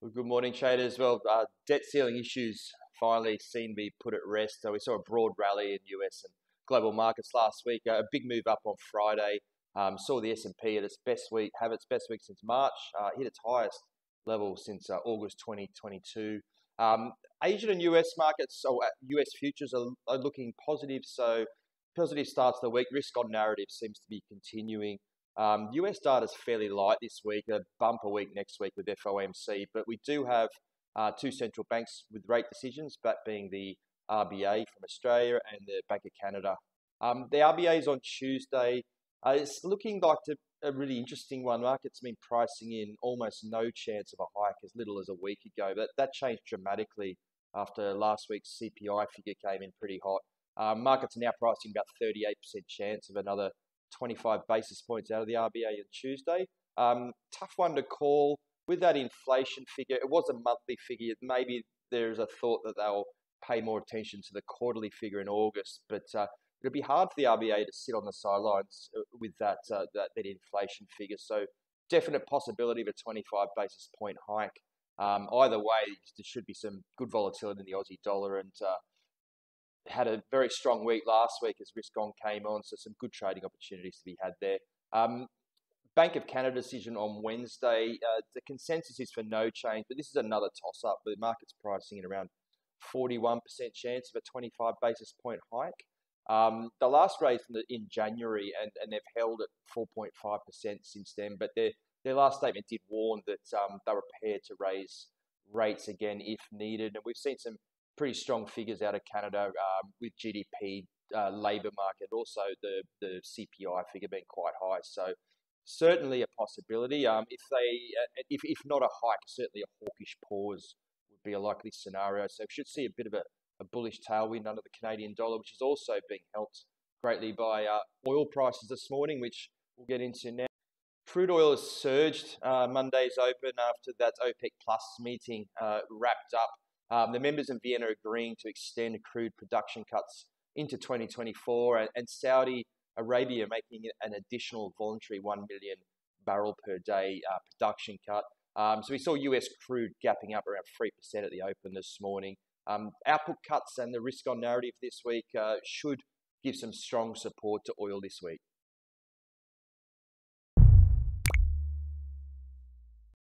Well, good morning, traders. Well, debt ceiling issues finally seen to be put at rest. So we saw a broad rally in US and global markets last week. A big move up on Friday. Saw the S&P at its best week, have its best week since March. Hit its highest level since August 2022. Asian and US markets, so US futures are looking positive. So positive starts the week. Risk on narrative seems to be continuing. US data is fairly light this week, a bumper week next week with FOMC, but we do have two central banks with rate decisions, that being the RBA from Australia and the Bank of Canada. The RBA is on Tuesday. It's looking like a really interesting one. Market's been pricing in almost no chance of a hike as little as a week ago, but that changed dramatically after last week's CPI figure came in pretty hot. Markets are now pricing about 38% chance of another 25 basis points out of the RBA on Tuesday. Tough one to call. With that inflation figure, it was a monthly figure. Maybe there's a thought that they'll pay more attention to the quarterly figure in August, but it'll be hard for the RBA to sit on the sidelines with that inflation figure. So definite possibility of a 25 basis point hike. Either way, there should be some good volatility in the Aussie dollar, and had a very strong week last week as risk on came on, so some good trading opportunities to be had there. Bank of Canada decision on Wednesday. The consensus is for no change, but this is another toss-up. The market's pricing in around 41% chance of a 25 basis point hike. The last raise in January, and they've held at 4.5% since then, but their last statement did warn that they were prepared to raise rates again if needed, and we've seen some pretty strong figures out of Canada with GDP, labour market, also the CPI figure being quite high. So certainly a possibility. If not a hike, certainly a hawkish pause would be a likely scenario. So we should see a bit of a bullish tailwind under the Canadian dollar, which is also being helped greatly by oil prices this morning, which we'll get into now. Crude oil has surged Monday's open after that OPEC Plus meeting wrapped up. The members in Vienna agreeing to extend crude production cuts into 2024, and Saudi Arabia making an additional voluntary 1 million barrel per day production cut. So we saw US crude gapping up around 3% at the open this morning. Output cuts and the risk on narrative this week should give some strong support to oil this week.